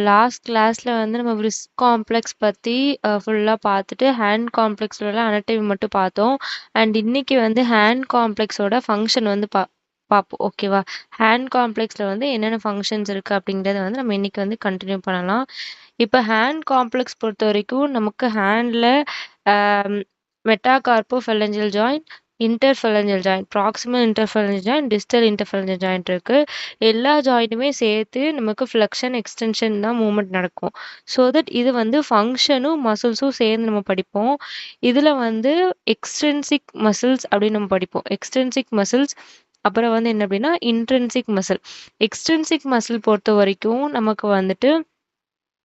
Last கிளாஸ்ல வந்து நம்ம wrist காம்ப்ளெக்ஸ் பத்தி ஃபுல்லா பார்த்துட்டு, ஹேண்ட் காம்ப்ளெக்ஸ்லலாம் அனட்டமி மட்டும் பார்த்தோம். அண்ட் இன்னைக்கு வந்து ஹேண்ட் காம்ப்ளெக்ஸோட ஃபங்க்ஷன் வந்து பார்ப்போம். ஓகேவா? ஹேண்ட் காம்ப்ளெக்ஸ்ல வந்து என்னென்ன ஃபங்க்ஷன்ஸ் இருக்கு அப்படிங்கிறத வந்து நம்ம இன்னைக்கு வந்து கண்டினியூ பண்ணலாம். இப்போ ஹேண்ட் காம்ப்ளெக்ஸ் பொறுத்த வரைக்கும் நமக்கு ஹேண்ட்ல metacarpophalangeal joint, interphalangeal joint, proximal interphalangeal joint, distal interphalangeal joint இருக்கு. எல்லா ஜாயிண்ட்டுமே சேர்த்து நமக்கு ஃப்ளெக்ஷன் எக்ஸ்டென்ஷன் தான் மூவ்மெண்ட் நடக்கும். ஸோ தட் இது வந்து ஃபங்க்ஷனும் மசில்ஸும் சேர்ந்து நம்ம படிப்போம். இதில் வந்து எக்ஸ்ட்ரென்சிக் மசில்ஸ் அப்படின்னு நம்ம படிப்போம். எக்ஸ்ட்ரென்சிக் மசில்ஸ் அப்புறம் வந்து என்ன அப்படின்னா இன்ட்ரென்சிக் மசில். எக்ஸ்ட்ரென்சிக் மசில் பொறுத்த வரைக்கும் நமக்கு வந்துட்டு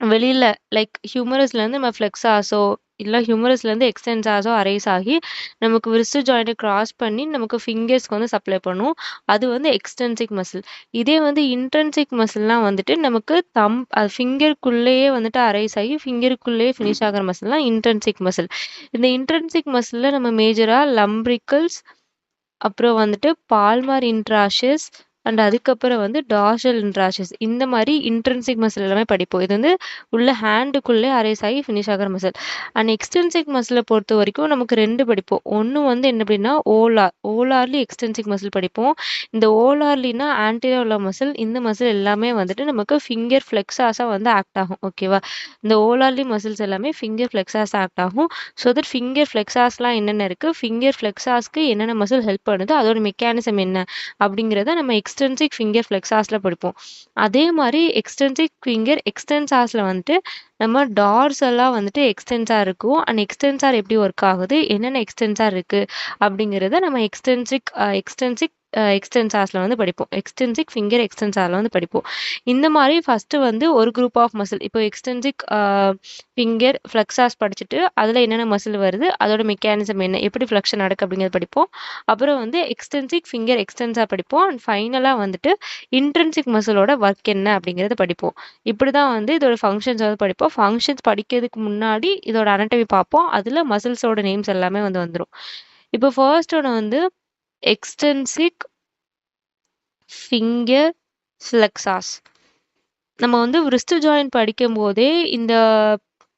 வெளியில லைக் ஹியூமரஸ்லேருந்து நம்ம ஃப்ளெக்ஸாஸோ இல்லை ஹியூமரஸ்லேருந்து எக்ஸ்டென்ஸாஸோ அரைஸ் ஆகி நமக்கு விரிஸ்ட் ஜாயிண்ட்டை கிராஸ் பண்ணி நமக்கு ஃபிங்கர்ஸ்க்கு வந்து சப்ளை பண்ணும். அது வந்து எக்ஸ்டென்சிக் மசில். இதே வந்து இன்ட்ரென்சிக் மசில்னால் வந்துட்டு நமக்கு ஃபிங்கருக்குள்ளேயே வந்துட்டு அரைஸ் ஆகி ஃபிங்கருக்குள்ளேயே ஃபினிஷ் ஆகிற மசில்னால் இன்ட்ரென்சிக் மசில். இந்த இன்ட்ரென்சிக் மசிலில் நம்ம மேஜராக லம்ப்ரிக்கல்ஸ், அப்புறம் வந்துட்டு பால்மார் இன்ட்ராஷஸ் அண்ட் அதுக்கப்புறம் வந்து டார்சல் இன்ட்ராஷஸ், இந்த மாதிரி இன்ட்ரென்சிக் மசில் எல்லாமே படிப்போம். இது வந்து உள்ள ஹேண்டுக்குள்ளே அரைஸ் ஆகி ஃபினிஷ் ஆகிற மசில். அண்ட் எக்ஸ்டென்சிக் மசிலை பொறுத்த வரைக்கும் நமக்கு 2 படிப்போம். ஒன்று வந்து என்ன அப்படின்னா ஓலார்லி எக்ஸ்டென்சிக் மசில் படிப்போம். இந்த ஓலார்லினா ஆன்டீரியர் உள்ள மசில். இந்த மசில் எல்லாமே வந்துட்டு நமக்கு ஃபிங்கர் ஃப்ளெக்ஸாஸாக வந்து ஆக்ட் ஆகும். ஓகேவா? இந்த ஓலார்லி மசில்ஸ் எல்லாமே ஃபிங்கர் ஃப்ளெக்ஸாஸ் ஆக்ட் ஆகும். ஸோ தட் ஃபிங்கர் ஃப்ளெக்ஸாஸ்லாம் என்னென்ன இருக்குது, ஃபிங்கர் ஃப்ளெக்ஸாஸ்க்கு என்னென்ன மசில் ஹெல்ப் பண்ணுது, அதோட மெக்கானிசம் என்ன அப்படிங்கிறத நம்ம எக்ஸ்டென்சிக் ஃபிங்கர் ஃப்ளெக்ஸாஸில் படிப்போம். அதே மாதிரி எக்ஸ்டென்சிக் ஃபிங்கர் எக்ஸ்டென்சாஸில் வந்துட்டு நம்ம டார்ஸெல்லாம் வந்துட்டு எக்ஸ்டென்சார் இருக்கும். அண்ட் எக்ஸ்டென்சார் எப்படி ஒர்க் ஆகுது, என்னென்ன எக்ஸ்டென்சார் இருக்குது அப்படிங்கிறத நம்ம எக்ஸ்டென்சிக் எக்ஸ்டென்சாஸில் வந்து படிப்போம். எக்ஸ்டென்சிக் ஃபிங்கர் எக்ஸ்டென்சாரில் வந்து படிப்போம். இந்த மாதிரி ஃபஸ்ட்டு வந்து ஒரு குரூப் ஆஃப் மசில், இப்போ எக்ஸ்டென்சிக் ஃபிங்கர் ஃப்ளெக்ஸாஸ் படிச்சுட்டு அதில் என்னென்ன மசில் வருது, அதோட மெக்கானிசம் என்ன, எப்படி ஃப்ளெக்ஷன் நடக்கு அப்படிங்கிறது படிப்போம். அப்புறம் வந்து எக்ஸ்டென்சிக் ஃபிங்கர் எக்ஸ்டென்சார் படிப்போம். அண்ட் ஃபைனலாக வந்துட்டு இன்ட்ரென்சிக் மசிலோட ஒர்க் என்ன அப்படிங்கிறத படிப்போம். இப்படி தான் வந்து இதோட ஃபங்க்ஷன்ஸ் வந்து படிப்போம். ஃபங்க்ஷன்ஸ் படிக்கிறதுக்கு முன்னாடி இதோட அனட்டமி பார்ப்போம். அதில் மசில்ஸோட நேம்ஸ் எல்லாமே வந்து வந்துடும். இப்போ ஃபர்ஸ்ட் ஒன்று வந்து எக்ஸ்டென்சிக் ஃபிங்கர் ஃப்ளெக்ஸாஸ். நம்ம வந்து wrist ஜாயிண்ட் படிக்கும் போதே இந்த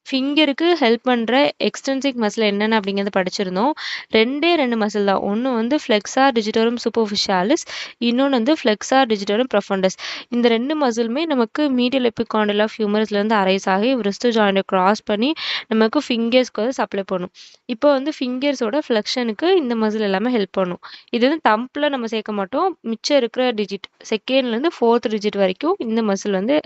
ஃபிங்கருக்கு ஹெல்ப் பண்ணுற எக்ஸ்டென்சிக் மசில் என்னென்ன அப்படிங்கிறத படிச்சிருந்தோம். 2 மசில் தான். ஒன்று வந்து ஃப்ளெக்ஸார் டிஜிட்டோரம் சூப்பர்ஃபிஷியாலிஸ், இன்னொன்று வந்து ஃப்ளெக்ஸார் டிஜிட்டோரம் ப்ரொஃபண்டஸ். இந்த 2 மசிலுமே நமக்கு மீடியல் எபிகாண்டல் ஆஃப் ஹியூமரஸ்லேருந்து அரைஸ் ஆகி wrist ஜாயிண்ட்டை கிராஸ் பண்ணி நமக்கு ஃபிங்கர்ஸ்க்கு வந்து சப்ளை பண்ணும். இப்போ வந்து ஃபிங்கர்ஸோட ஃப்ளெக்ஷனுக்கு இந்த மசில் எல்லாமே ஹெல்ப் பண்ணும். இது வந்து தம்பில் நம்ம சேர்க்க மாட்டோம். மிச்சம் இருக்கிற டிஜிட் செகண்ட்லேருந்து 4th டிஜிட் வரைக்கும் இந்த மசில் வந்து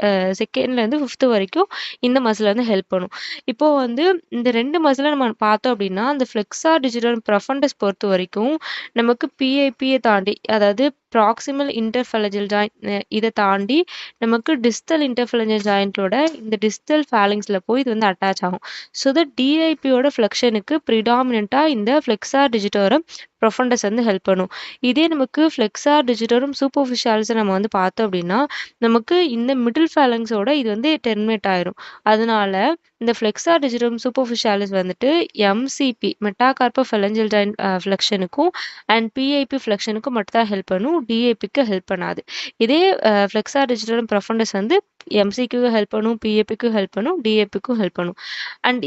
செகண்ட்லேருந்து 5th வரைக்கும் இந்த மசில் வந்து ஹெல்ப் பண்ணும். இப்போ வந்து இந்த 2 மசிலை நம்ம பார்த்தோம் அப்படின்னா அந்த ஃப்ளெக்ஸார் டிஜிட்டல் ப்ரொஃபண்டஸ் பொறுத்த வரைக்கும் நமக்கு பிஐபியை தாண்டி, அதாவது ப்ராக்சிமல் இன்டர்ஃபெலஞ்சல் ஜாயிண்ட், இதை தாண்டி நமக்கு டிஸ்டல் இன்டர்ஃபெலஞ்சல் ஜாயிண்ட்டோட இந்த டிஸ்டல் ஃபேலிங்ஸில் போய் இது வந்து அட்டாச் ஆகும். ஸோ தட் டிஐபியோட ஃப்ளெக்ஷனுக்கு ப்ரிடாமினண்ட்டாக இந்த ஃப்ளெக்ஸார் டிஜிட்டோரம் ப்ரொஃபண்டஸ் வந்து ஹெல்ப் பண்ணும். இதே நமக்கு ஃப்ளெக்ஸார் டிஜிட்டோரம் சூப்பர்ஃபிஷியாலிஸை நம்ம வந்து பார்த்தோம் அப்படின்னா நமக்கு இந்த மிடில் ஃபேலங்ஸோட இது வந்து டெர்மினேட் ஆயிரும். அதனால இந்த ஃப்ளெக்ஸார் டிஜிட்டோரம் சூப்பர்ஃபிஷியாலிஸ் வந்துட்டு எம்சிபி மெட்டாகார்போஃபெலஞ்சல் ஜாயிண்ட் ஃப்ளெக்ஷனுக்கும் அண்ட் பிஐபி ஃப்ளெக்ஷனுக்கும் மட்டும் தான் ஹெல்ப் பண்ணும். டிஏபிக்கு ஹெல்ப் பண்ணாது. இதே ஃப்ளெக்ஸார் டிஜிட்டோரம் ப்ரொஃபண்டஸ் வந்து எம்சிக்கு ஹெல்ப் பண்ணும், பிஏபிக்கு ஹெல்ப் பண்ணும், டிஏபிக்கும் ஹெல்ப் பண்ணும். அண்ட்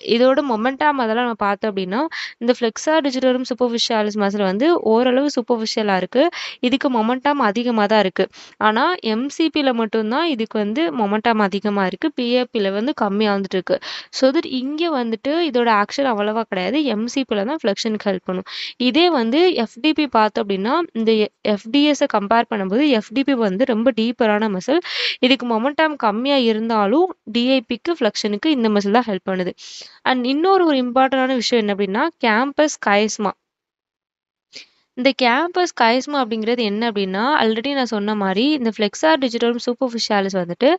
இதோட மொமெண்டம் அதெல்லாம் நம்ம பார்த்தோம் அப்படின்னா இந்த ஃப்ளெக்ஸார் டிஜிட்டோரம் சூப்பர்ஃபிஷியாலிஸ் மசில் வந்து ஓரளவு சூப்பர்ஃபிஷியலாக இருக்குது. இதுக்கு மொமெண்டம் அதிகமாக தான் இருக்குது. ஆனால் எம்சிபியில் மட்டும்தான் இதுக்கு வந்து மொமெண்டம் அதிகமாக இருக்குது. பிஏபியில் வந்து கம்மியாக வந்துட்டு இருக்கு. ஸோ தட் இங்கே வந்துட்டு இதோட ஆக்ஷன் அவ்வளவா கிடையாது. எம்சிபியில் தான் ஃப்ளெக்ஷனுக்கு ஹெல்ப் பண்ணும். இதே வந்து எஃப்டிபி பார்த்தோம் அப்படின்னா இந்த எஃப்டிஎஸை கம்பேர் பண்ணும்போது எஃப்டிபி வந்து ரொம்ப டீப்பரான மசில். இதுக்கு மொமெண்டம் கம்மியாக இருந்தாலும் டிஐபிக்கு ஃப்ளெக்ஷனுக்கு இந்த மசில் தான் ஹெல்ப் பண்ணுது. அண்ட் இன்னொரு இம்பார்ட்டன்டான விஷயம் என்ன அப்படின்னா கேம்பஸ் கைஸ்மா. இந்த கேம்பஸ் கைஸ்மா அப்படிங்கிறது என்ன அப்படின்னா ஆல்ரெடி நான் சொன்ன மாதிரி இந்த ஃப்ளெக்ஸார் டிஜிட்டோரம் சூப்பர்ஃபிஷியாலிஸ் வந்துட்டு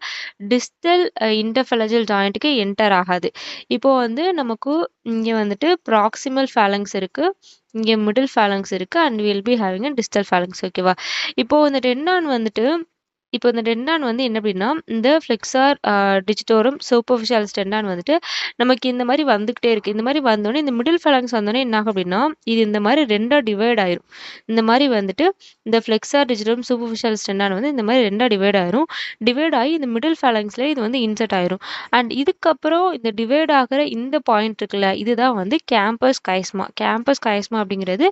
டிஸ்டல் இன்டர்ஃபெலஞ்சல் ஜாயிண்ட்டுக்கு என்டர் ஆகாது. இப்போ வந்து நமக்கு இங்கே வந்துட்டு ப்ராக்சிமல் ஃபேலங்ஸ் இருக்குது, இங்கே மிடில் ஃபேலங்ஸ் இருக்குது, and will be having a distal phalanges. ஓகேவா? இப்போ இந்த டெண்டான் வந்துட்டு இப்போ இந்த டெண்டான் வந்து என்ன அப்படின்னா, இந்த ஃப்ளெக்ஸார் டிஜிட்டோரம் சூப்பர்ஃபிஷியாலிஸ் டெண்டான் வந்துட்டு நமக்கு இந்த மாரி வந்துகிட்டே இருக்கு. இந்த மாரி வந்தோனே, இந்த மிடில் ஃபேலங்ஸ் வந்தோனே என்ன ஆகும் அப்படின்னா, இது இந்த மாரி 2ஆ டிவைட் ஆயிரும். இந்த மாரி வந்துட்டு இந்த ஃப்ளெக்ஸார் டிஜிட்டோரம் சூப்பர்ஃபிஷியாலிஸ் டெண்டான் வந்து இந்த மாரி 2ஆ டிவைட் ஆயிரும். டிவைட் ஆகி இந்த மிடில் ஃபேலங்ஸ்ல இது வந்து இன்சர்ட் ஆயிரும். அண்ட் இதுக்கப்புறம் இந்த டிவைட் ஆகுற இந்த பாயிண்ட் இருக்குல்ல, இதுதான் வந்து கேம்பஸ் கைஸ்மா. கேம்பஸ் கைஸ்மா அப்படிங்கிறது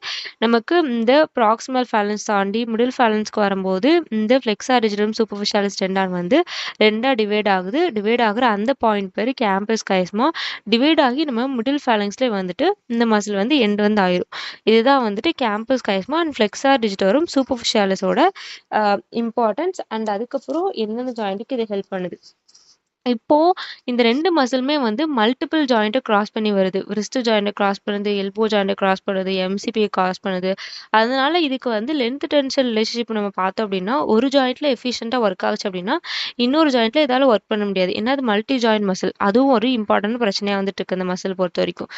நமக்கு இந்த ப்ராக்சிமல் ஃபேலன்ஸ் தாண்டி மிடில் ஃபேலன்ஸ்க்கு வரும்போது இந்த ஃப்ளெக்ஸார் டிஜிட்டோரம் சூப்பர்ஃபிஷியாலிஸ் டெண்டான் வந்து 2ஆ டிவைட் ஆகுது. டிவைட் ஆகுற அந்த பாயிண்ட் பேரு கேம்பஸ் கைஸ்மா. டிவைட் ஆகி நம்ம மிடில் ஃபேலங்ஸ்ல வந்துட்டு இந்த மசில் வந்து எண்ட் வந்து ஆயிரும். இதுதான் வந்துட்டு Camper's chiasma and flexor digitorum சூப்பர்ஃபிஷியாலிஸோட இம்பார்ட்டன்ஸ். அண்ட் அதுக்கப்புறம் எந்தெந்த ஜாயிண்ட்டுக்கு இது ஹெல்ப் பண்ணுது. இப்போ இந்த 2 மசிலுமே வந்து மல்டிபிள் ஜாயிண்ட்ட கிராஸ் பண்ணி வருது. விரிஸ்ட் ஜாயிண்ட்ட கிராஸ் பண்ணுது, எல்போ ஜாயிண்ட்ட கிராஸ் பண்ணுது, எம்சிபிய கிராஸ் பண்ணுது. அதனால இதுக்கு வந்து லென்த் டென்ஷன் ரிலேஷன்ஷிப் நம்ம பார்த்தோம் அப்படின்னா, ஒரு ஜாயிண்ட்ல எஃபிஷியன்ட்டா ஒர்க் ஆகுச்சு அப்படின்னா, இன்னொரு ஜாயிண்ட்ல இதால ஒர்க் பண்ண முடியாது. ஏன்னா அது மல்டி ஜாயிண்ட் மசில். அதுவும் ஒரு இம்பார்ட்டன்ட் பிரச்சனையா வந்துட்டு இருக்கு இந்த மசில் பொறுத்தவரைக்கும்.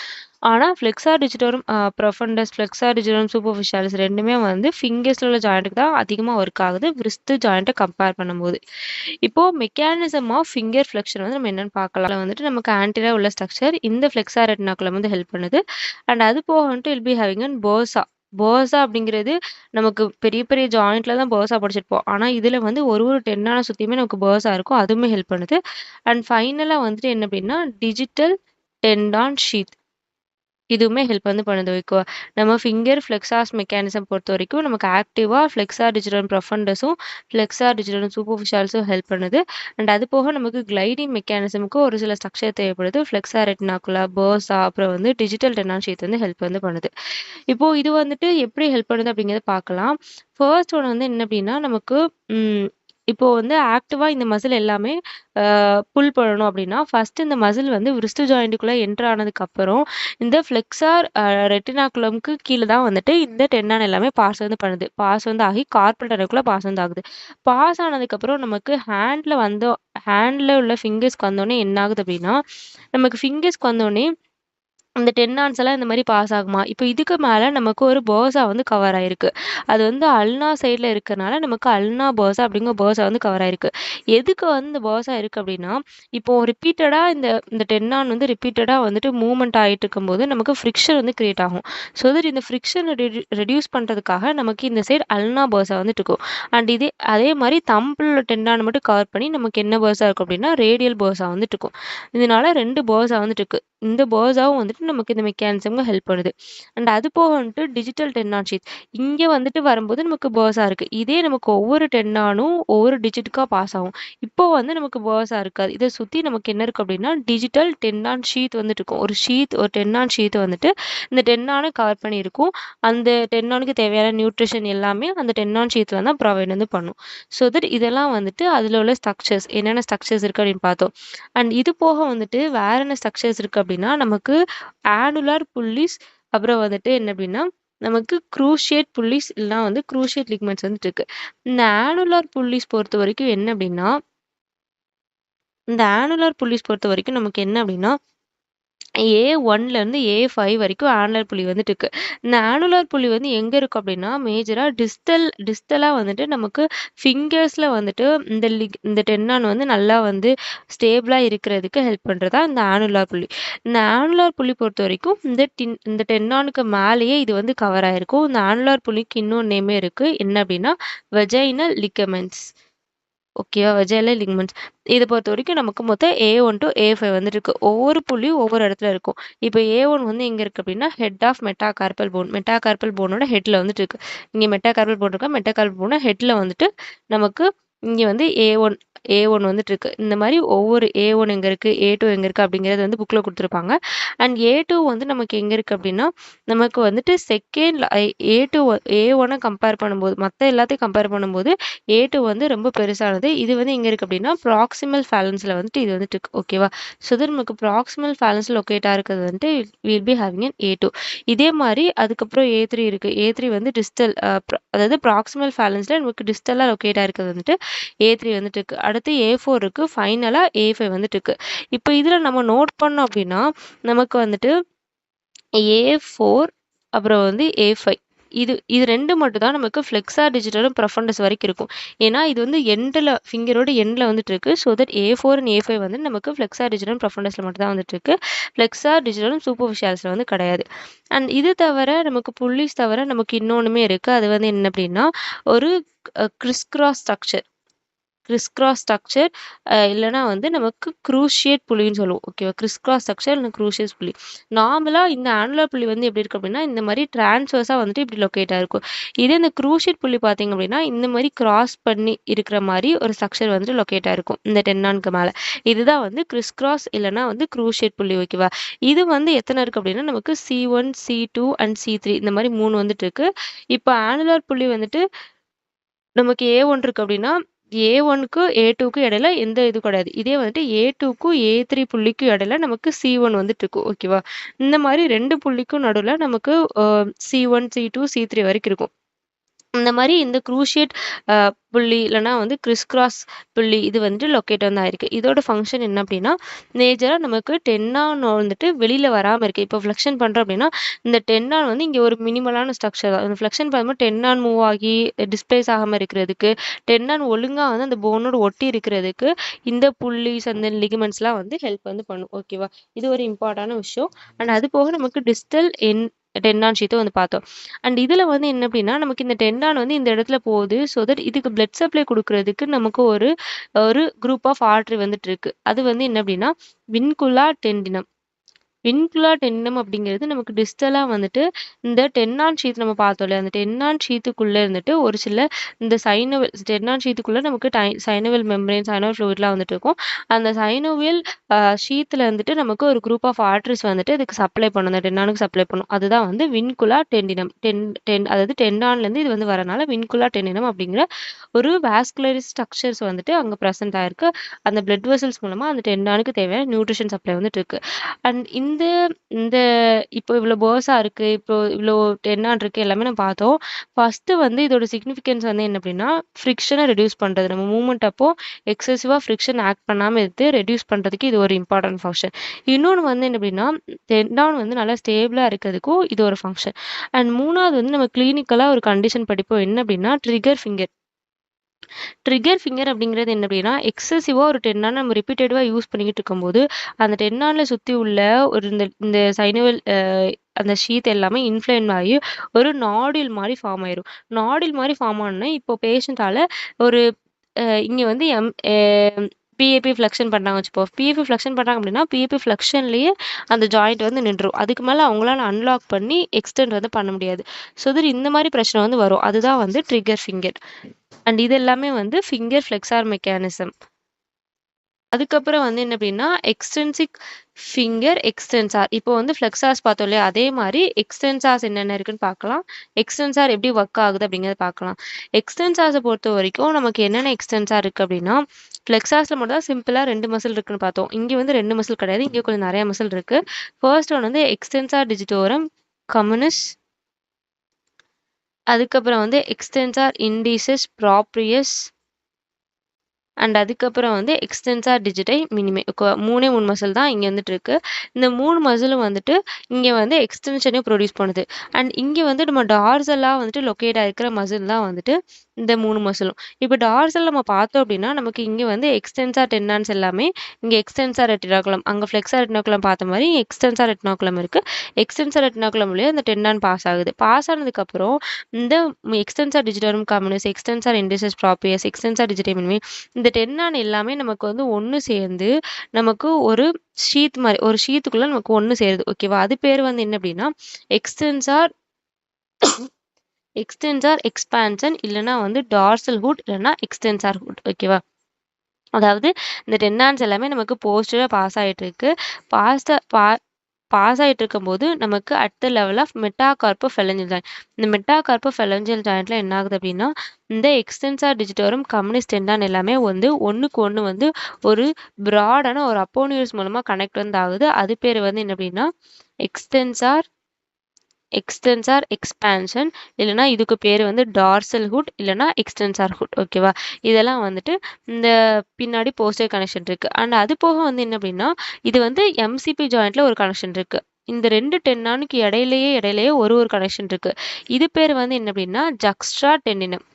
ஆனா ஃப்ளெக்ஸார் டிஜிட்டோரம் ப்ரொஃபண்டஸ், ஃப்ளெக்ஸார் டிஜிட்டோரம் சூப்பர்ஃபிஷியாலிஸ் 2மே வந்து ஃபிங்கர்ஸ்ல உள்ள ஜாயிண்ட்டுக்கு தான் அதிகமா ஒர்க் ஆகுது, விரிஸ்ட் ஜாயிண்ட்ட கம்பேர் பண்ணும்போது. இப்போ மெக்கானிசம் ஆஃப் ஃபிங்கர் ஃப்ளெக்ஷன் வந்து நம்ம என்னன்னு பார்க்கலாம். அதுல வந்துட்டு நமக்கு ஆன்டிரியரா உள்ள ஸ்ட்ரக்சர் இந்த ஃப்ளெக்ஸார் ரெட்டினாகுலம் வந்து ஹெல்ப் பண்ணுது. அண்ட் அது போக வந்துட்டு will be having an Bursa. Bursa அப்படிங்கிறது நமக்கு பெரிய பெரிய ஜாயிண்ட்ல தான் பர்சா படிச்சிருப்போம். ஆனா இதுல வந்து ஒரு டென்னான சுத்தியுமே நமக்கு பர்சா இருக்கும். அதுவுமே ஹெல்ப் பண்ணுது. அண்ட் ஃபைனலா வந்துட்டு என்ன அப்படின்னா டிஜிட்டல் டெண்டான் ஷீத். இதுவுமே ஹெல்ப் வந்து பண்ணுது. ஓகேவா? நம்ம ஃபிங்கர் ஃப்ளெக்ஸார்ஸ் மெக்கானிசம் பொறுத்தவரைக்கும் நமக்கு ஆக்டிவா ஃப்ளெக்ஸார் டிஜிட்டல் ப்ரொஃபண்டஸும், ஃப்ளெக்ஸார் டிஜிட்டல் சூப்பர்ஃபிஷியாலிஸும் ஹெல்ப் பண்ணுது. அண்ட் அது போக நமக்கு கிளைடிங் மெக்கானிசமுக்கு ஒரு சில ஸ்ட்ரக்சர் தேவைப்படுது. ஃப்ளெக்ஸார் ரெட்டினாகுலா, பர்சா, அப்புறம் வந்து டிஜிட்டல் டெண்டான் ஷீத் வந்து ஹெல்ப் வந்து பண்ணுது. இப்போ இது வந்துட்டு எப்படி ஹெல்ப் பண்ணுது அப்படிங்கிறத பார்க்கலாம். ஃபர்ஸ்ட் ஒன் வந்து என்ன அப்படின்னா, நமக்கு இப்போ வந்து ஆக்டிவா இந்த மசில் எல்லாமே புல் பண்ணணும் அப்படின்னா, ஃபர்ஸ்ட் இந்த மசில் வந்து விரிஸ்ட் ஜாயிண்ட்டுக்குள்ள என்டர் ஆனதுக்கு அப்புறம் இந்த ஃப்ளெக்ஸார் ரெட்டினாகுலம்க்கு கீழ தான் வந்துட்டு இந்த டெண்டான் எல்லாமே பாஸ் வந்து பண்ணுது. பாஸ் வந்து ஆகி கார்பல் டனலுக்குள்ள பாஸ் வந்து ஆகுது. பாஸ் ஆனதுக்கப்புறம் நமக்கு ஹேண்ட்ல உள்ள ஃபிங்கர்ஸ்க்கு வந்தோனே என்ன ஆகுது அப்படின்னா, நமக்கு ஃபிங்கர்ஸ்க்கு வந்தோனே இந்த டென்னான்ஸ் எல்லாம் இந்த மாரி பாஸ் ஆகுமா? இப்போ இதுக்கு மேல நமக்கு ஒரு பர்சா வந்து கவர் ஆயிருக்கு. அது வந்து அல்னா சைட்ல இருக்கனால நமக்கு அல்னா பர்சா அப்படிங்கிற பர்சா வந்து கவர் ஆயிருக்கு. எதுக்கு வந்து இந்த பர்சா இருக்கு அப்படின்னா, இப்போ ரிப்பீட்டடா இந்த இந்த டென்னான் வந்து ரிப்பீட்டடா வந்துட்டு மூவ்மெண்ட் ஆயிட்டு இருக்கும்போது நமக்கு ஃப்ரிக்ஷன் வந்து கிரியேட் ஆகும். ஸோ தட் இந்த ஃப்ரிக்ஷன ரெடியூஸ் பண்றதுக்காக நமக்கு இந்த சைடு அல்னா பர்சா வந்துட்டு இருக்கும். அண்ட் அதே மாரி தம்பில் டெண்டான மட்டும் கவர் பண்ணி நமக்கு என்ன பர்சா இருக்கும் அப்படின்னா, ரேடியல் பர்சா வந்துட்டு இருக்கும். இதனால 2 பர்சா வந்துட்டு இருக்கு. இந்த பர்ஸாவும் வந்துட்டு நமக்கு இந்த மெக்கானிசம்க்கு ஹெல்ப் பண்ணுது. அண்ட் அது போக வந்துட்டு டிஜிட்டல் டென்னான் ஷீத். இங்க வந்துட்டு வரும்போது நமக்கு பர்ஸா இருக்கு. இதே நமக்கு ஒவ்வொரு டென்னானும் ஒவ்வொரு டிஜிட்டுக்கா பாஸ் ஆகும். இப்போ வந்து நமக்கு பர்ஸா இருக்காது. இத சுத்தி நமக்கு என்ன இருக்கு அப்படின்னா, டிஜிட்டல் டென்னான் ஷீத் வந்துட்டு இருக்கும். ஒரு டென்னான் ஷீத் வந்துட்டு இந்த டென்னான கவர் பண்ணி இருக்கும். அந்த டென்னானுக்கு தேவையான நியூட்ரிஷன் எல்லாமே அந்த டென்னான் ஷீத்ல தான் ப்ரொவைட் வந்து பண்ணும். ஸோ தட் இதெல்லாம் வந்துட்டு அதுல உள்ள ஸ்ட்ரக்சர்ஸ் என்னென்ன ஸ்ட்ரக்சர்ஸ் இருக்கு அப்படின்னு பார்த்தோம். அண்ட் இது போக வந்துட்டு வேற என்ன ஸ்ட்ரக்சர்ஸ் இருக்கு அப்படின்னா, நமக்கு ஆனுலார் புல்லிஸ், அப்புறம் வந்துட்டு என்ன அப்படின்னா, நமக்கு க்ரூஷியேட் புல்லிஸ் இல்லனா வந்து க்ரூஷியேட் லிகமெண்ட்ஸ் வந்துட்டு இருக்கு. இந்த ஆனுலார் புல்லிஸ் பொறுத்தவரைக்கும் என்ன அப்படின்னா, இந்த ஆனுலார் புல்லிஸ் பொறுத்தவரைக்கும் நமக்கு என்ன அப்படின்னா, A1ல இருந்து A5 வரைக்கும் ஆனுலர் புள்ளி வந்துட்டு இருக்கு. இந்த ஆனுலர் புள்ளி வந்து எங்க இருக்கு அப்படின்னா, மேஜரா டிஸ்டலா வந்துட்டு நமக்கு ஃபிங்கர்ஸ்ல வந்துட்டு இந்த டென்னான் வந்து நல்லா வந்து ஸ்டேபிளா இருக்கிறதுக்கு ஹெல்ப் பண்றதா இந்த ஆனுலர் புள்ளி. இந்த ஆனுலர் புள்ளி பொறுத்தவரைக்கும் இந்த டென்னானுக்கு மேலேயே இது வந்து கவர் ஆயிருக்கும். இந்த ஆனுலர் புள்ளிக்கு இன்னொரு நேமே இருக்கு. என்ன அப்படின்னா, வெஜைனல் லிகமெண்ட்ஸ். ஓகேவா? Vaginal ligaments. இத பொறுத்தவரைக்கும் நமக்கு மொத்தம் A1 to A5 வந்துட்டு இருக்கு. ஒவ்வொரு புள்ளியும் ஒவ்வொரு இடத்துல இருக்கும். இப்போ A1 வந்து எங்க இருக்கு அப்படின்னா, head of metacarpal bone. Metacarpal போனோட ஹெட்ல வந்துட்டு இருக்கு. இங்க மெட்டாகார்பல் போன் இருக்கா? மெட்டாகார்பல் போன ஹெட்ல வந்துட்டு நமக்கு இங்க வந்து A1 வந்துட்டு இருக்கு. இந்த மாரி ஒவ்வொரு A1 எங்க இருக்கு, A2 எங்க இருக்கு அப்படிங்கிறது வந்து புக்ல குடுத்துருப்பாங்க. அண்ட் A2 வந்து நமக்கு எங்க இருக்கு அப்படின்னா, நமக்கு வந்துட்டு A1 கம்பேர் பண்ணும்போது மத்த எல்லாத்தையும் கம்பேர் பண்ணும்போது A2 வந்து ரொம்ப பெருசானது. இது வந்து எங்க இருக்கு அப்படின்னா, ப்ராக்சிமல் ஃபேலன்ஸ்ல வந்துட்டு இது வந்துட்டு இருக்கு. ஓகேவா? ஸோ தட் நமக்கு ப்ராக்சிமல் ஃபேலன்ஸ்ல லொகேட் ஆயிருக்கிறது வந்துட்டு will be having an A2. இதே மாரி அதுக்கப்புறம் A3 இருக்கு. A3 வந்து டிஸ்டல் அதாவது ப்ராக்சிமல் ஃபேலன்ஸ்ல நமக்கு டிஸ்டலா லொகேட் ஆயிருக்கிறது வந்துட்டு A3 வந்துட்டு இருக்கு. அடுத்து A4 இருக்கு. ஃபைனலா A5 வந்துட்டு இருக்கு. இப்போ இதுல நம்ம நோட் பண்ணோம் அப்படின்னா, நமக்கு வந்துட்டு A4 அப்புறம் வந்து A5 இது 2 மட்டும் தான் நமக்கு ஃப்ளெக்ஸார் டிஜிட்டலும் ப்ரொஃபண்டஸ் வரைக்கும் இருக்கும். ஏன்னா இது வந்து எண்ட்ல ஃபிங்கரோட எண்ட்ல வந்துட்டு இருக்கு. So that A4 and A5 வந்து நமக்கு ஃப்ளெக்ஸார் டிஜிட்டலும் ப்ரொஃபண்டஸ்ல மட்டும் தான் வந்துட்டு இருக்கு. ஃப்ளெக்ஸார் டிஜிட்டலும் சூப்பர்ஃபிஷியல்ஸ்ல வந்து கிடையாது. அண்ட் இது தவிர நமக்கு புள்ளிஸ் தவிர நமக்கு இன்னொன்னுமே இருக்கு. அது வந்து என்ன அப்படின்னா ஒரு கிறிஸ் கிராஸ் ஸ்ட்ரக்சர் இல்லைனா வந்து நமக்கு க்ரூஷியேட் புள்ளின்னு சொல்லுவோம். ஓகேவா? கிறிஸ் கிராஸ் ஸ்ட்ரக்சர் இல்லை க்ரூஷியஸ் புள்ளி. நார்மலாக இந்த ஆனுலர் புள்ளி வந்து எப்படி இருக்கு அப்படின்னா இந்த மாதிரி டிரான்ஸ்வர்ஸாக வந்துட்டு இப்படி லொக்கேட் ஆயிருக்கும். இதே இந்த க்ரூஷியேட் புள்ளி பார்த்தீங்க அப்படின்னா இந்த மாதிரி கிராஸ் பண்ணி இருக்கிற மாதிரி ஒரு ஸ்ட்ரக்சர் வந்துட்டு லொக்கேட் ஆயிருக்கும் இந்த டென்னானுக்கு மேலே. இதுதான் வந்து கிறிஸ் கிராஸ் இல்லைனா வந்து க்ரூஷியேட் புள்ளி. ஓகேவா? இது வந்து எத்தனை இருக்கு அப்படின்னா நமக்கு C1 C2 அண்ட் C3 இந்த மாதிரி 3 வந்துட்டு இருக்கு. இப்போ ஆனுலர் புள்ளி வந்துட்டு நமக்கு A1 இருக்கு அப்படின்னா A1க்கு A2க்கு இடையில எந்த இது கிடையாது. இதே வந்துட்டு A2க்கும் A3 புள்ளிக்கும் இடையில நமக்கு C1 வந்துட்டு இருக்கும். ஓகேவா? இந்த மாதிரி 2 புள்ளிக்கும் நடுவுல நமக்கு C1 C2 C3 வரைக்கும் இருக்கும். இந்த மாதிரி இந்த க்ரூஷியேட் புள்ளி இல்லைனா வந்து கிறிஸ் கிராஸ் புள்ளி இது வந்துட்டு லொக்கேட் வந்து ஆயிருக்கு. இதோட ஃபங்க்ஷன் என்ன அப்படின்னா மேஜராக நமக்கு டென்னான் வந்துட்டு வெளியில் வராமல் இருக்குது. இப்போ ஃப்ளெக்ஷன் பண்ணுறோம் அப்படின்னா இந்த டென்னான் வந்து இங்கே ஒரு மினிமலான ஸ்ட்ரக்சர் தான். இந்த ஃப்ளெக்ஷன் பண்ணும்போது டென்னான் மூவ் ஆகி டிஸ்பிளேஸ் ஆகாமல் இருக்கிறதுக்கு, டென்னான் ஒழுங்காக வந்து அந்த போனோடு ஒட்டி இருக்கிறதுக்கு இந்த புள்ளிஸ் அந்த லிகமெண்ட்ஸ்லாம் வந்து ஹெல்ப் வந்து பண்ணும். ஓகேவா? இது ஒரு இம்பார்ட்டான விஷயம். அண்ட் அது போக நமக்கு டிஸ்டல் டென்னான் ஷீத்தை வந்து பார்த்தோம். அண்ட் இதில் வந்து என்ன அப்படின்னா நமக்கு இந்த டெண்டான் வந்து இந்த இடத்துல போகுது. ஸோ தட் இதுக்கு பிளட் சப்ளை கொடுக்கறதுக்கு நமக்கு ஒரு ஒரு குரூப் ஆஃப் ஆர்டரி வந்துட்டு இருக்கு. அது வந்து என்ன அப்படின்னா வின்குலா டெண்டினம். வின்குலா டெண்டினம் அப்படிங்கிறது நமக்கு டிஸ்டலாக வந்துட்டு இந்த டென்னான் ஷீத் நம்ம பார்த்தோம் இல்லையா, அந்த டென்னான் ஷீத்துக்குள்ளே இருந்துட்டு ஒரு சில இந்த டென்னான் ஷீத்துக்குள்ளே நமக்கு சைனோவியல் மெம்பரேன் சைனோவியல் ஃப்ளூயிட்லாம் வந்துட்டு இருக்கும். அந்த சைனோவியல் ஷீத்தில் வந்துட்டு நமக்கு ஒரு குரூப் ஆஃப் ஆர்டரிஸ் வந்துட்டு இதுக்கு சப்ளை பண்ணும், அந்த டென்னானுக்கு சப்ளை பண்ணும். அதுதான் வந்து வின்குலா டெண்டினம். அதாவது டெண்டான்லேருந்து இது வந்து வரனால வின்குலா டெண்டினம் அப்படிங்கிற ஒரு வாஸ்குலரி ஸ்ட்ரக்சர்ஸ் வந்துட்டு அங்கே ப்ரெசென்ட் ஆயிருக்கு. அந்த பிளட் வெசல்ஸ் மூலமாக அந்த டெண்டானுக்கு தேவையான நியூட்ரிஷன் சப்ளை வந்துட்டு இருக்கு. அண்ட் இந்த இந்த இப்போ இவ்வளோ பேர்ஸாக இருக்குது, இப்போ இவ்வளோ டென்னான் இருக்குது, எல்லாமே நம்ம பார்த்தோம். ஃபஸ்ட்டு வந்து இதோட சிக்னிஃபிகன்ஸ் வந்து என்ன அப்படின்னா ஃப்ரிக்ஷனை ரெடியூஸ் பண்ணுறது. நம்ம மூவ்மெண்ட் அப்போ எக்ஸசிவாக ஃப்ரிக்ஷன் ஆக்ட் பண்ணாமல் இருந்து ரெடியூஸ் பண்ணுறதுக்கு இது ஒரு இம்பார்ட்டன்ட் ஃபங்க்ஷன். இன்னொன்று வந்து என்ன அப்படின்னா டெண்டான் வந்து நல்லா ஸ்டேபிளாக இருக்கிறதுக்கும் இது ஒரு ஃபங்க்ஷன். அண்ட் மூணாவது வந்து நம்ம கிளினிக்கலாக ஒரு கண்டிஷன் படிப்போம். என்ன அப்படின்னா ட்ரிகர் ஃபிங்கர் அப்படிங்கிறது என்ன அப்படின்னா எக்ஸசிவாக ஒரு டென்னான் நம்ம ரிப்பீட்டடாக யூஸ் பண்ணிக்கிட்டு இருக்கும்போது அந்த டென்னானில் சுற்றி உள்ள ஒரு இந்த சைனோவல் அந்த ஷீத் எல்லாமே இன்ஃப்ளேம் ஆகி ஒரு நாடில் மாதிரி ஃபார்ம் ஆயிரும். நாடில் மாதிரி ஃபார்ம் ஆனோன்னா இப்போ பேஷண்ட்டால் ஒரு இங்கே வந்து பிஏபி ஃப்ளெக்ஷன் பண்ணுறாங்க வச்சுப்போம். பிஏபி ஃப்ளெக்ஷன் பண்ணுறாங்க அப்படின்னா பிஏபி ஃப்ளெக்ஷன்லேயே அந்த ஜாயிண்ட் வந்து நின்றும். அதுக்கு மேலே அவங்களால அன்லாக் பண்ணி எக்ஸ்டெண்ட் வந்து பண்ண முடியாது. ஸோ இது இந்த மாதிரி பிரச்சனை வந்து வரும். அதுதான் வந்து ட்ரிகர் ஃபிங்கர். அண்ட் இது எல்லாமே வந்து ஃபிங்கர் ஃப்ளெக்ஸார் மெக்கானிசம். அதுக்கப்புறம் வந்து என்ன அப்படின்னா எக்ஸ்டென்சிக் ஃபிங்கர் எக்ஸ்டென்சார். இப்போ வந்து ஃப்ளெக்ஸார்ஸ் பார்த்தோம் இல்லையா, அதே மாதிரி எக்ஸ்டென்சார்ஸ் என்னென்ன இருக்குன்னு பார்க்கலாம். எக்ஸ்டென்சார் எப்படி ஒர்க் ஆகுது அப்படிங்கிறத பார்க்கலாம். எக்ஸ்டென்சார்ஸை பொறுத்த வரைக்கும் நமக்கு என்னென்ன எக்ஸ்டென்சார் இருக்குது அப்படின்னா ஃப்ளெக்ஸார்ஸில் மட்டும் தான் சிம்பிளாக 2 மசில் இருக்குன்னு பார்த்தோம். இங்கே வந்து 2 மசில் கிடையாது, இங்கே கொஞ்சம் நிறைய மசில் இருக்குது. ஃபர்ஸ்ட் ஒன் வந்து எக்ஸ்டென்சார் டிஜிட்டோரம் கம்யூனிஸ், அதுக்கப்புறம் வந்து எக்ஸ்டென்சார் இண்டிசஸ் ப்ராப்ரியஸ், அண்ட் அதுக்கப்புறம் வந்து எக்ஸ்டென்சார் டிஜிட்டை மினிமே. 3 மசில் தான் இங்கே வந்துட்டு இருக்கு. இந்த 3 மசிலும் வந்துட்டு இங்கே வந்து எக்ஸ்டென்ஷனையும் ப்ரொடியூஸ் பண்ணுது. அண்ட் இங்கே வந்து நம்ம டார்சலாக வந்துட்டு லொக்கேட் ஆகிருக்கிற மசில் தான் வந்துட்டு இந்த 3 மசிலும். இப்போ டார்சல் நம்ம பார்த்தோம் அப்படின்னா நமக்கு இங்கே வந்து எக்ஸ்டென்சார் டென்னான்ஸ் எல்லாமே இங்கே எக்ஸ்டென்சார் ரெட்டினாகுலம், அங்கே ஃப்ளெக்ஸார் ரெட்டினாகுலம் பார்த்த மாதிரி எக்ஸ்டென்சார் ரெட்டினாகுலம் இருக்குது. எக்ஸ்டென்சார் ரெட்டினாகுலம் வழியாக இந்த டென்னான் பாஸ் ஆகுது. பாஸ் ஆனதுக்கப்புறம் இந்த extensor digitorum communis, extensor indicis proprius, extensor digiti minimi, இந்த டென்னான் எல்லாமே நமக்கு வந்து ஒன்று சேர்ந்து நமக்கு ஒரு ஷீத் மாதிரி ஒரு ஷீத்துக்குள்ள நமக்கு ஒன்று சேருது. ஓகேவா? அது பேர் வந்து என்ன அப்படின்னா எக்ஸ்டென்சார் எக்ஸ்பான்ஷன் இல்லைன்னா வந்து டார்சல் ஹூட் இல்லைன்னா எக்ஸ்டென்சார் ஹூட். ஓகேவா? அதாவது இந்த டென்னான்ஸ் எல்லாமே நமக்கு போஸ்டராக பாஸ் ஆகிட்டு இருக்கு. பாஸ் ஆகிட்டு இருக்கும்போது நமக்கு at the level of metacarpophalangeal joint. இந்த மெட்டாகார்போஃபெலஞ்சியல் ஜாயிண்ட்ல என்ன ஆகுது அப்படின்னா இந்த எக்ஸ்டென்சார் டிஜிட்டோரம் கம்யூனிஸ் டெண்டான் எல்லாமே வந்து ஒன்றுக்கு ஒன்று வந்து ஒரு ப்ராடான ஒரு அப்போனியூஸ் மூலமாக கனெக்ட் வந்து ஆகுது. அது பேர் வந்து என்ன அப்படின்னா எக்ஸ்டென்சார் எக்ஸ்பான்ஷன் இல்லைனா இதுக்கு பேர் வந்து டார்சல் ஹுட் இல்லைனா எக்ஸ்டென்சார் ஹுட். ஓகேவா? இதெல்லாம் வந்துட்டு இந்த பின்னாடி போஸ்டர் கனெக்ஷன் இருக்குது. அண்ட் அது போக வந்து என்ன அப்படின்னா இது வந்து எம்சிபி ஜாயிண்ட்ல ஒரு கனெக்ஷன் இருக்குது. இந்த 2 டென்னானுக்கு இடையிலேயே ஒரு கனெக்ஷன் இருக்கு. இது பேர் வந்து என்ன அப்படின்னா ஜக்ஸ்ட்ரா டென்னினம்.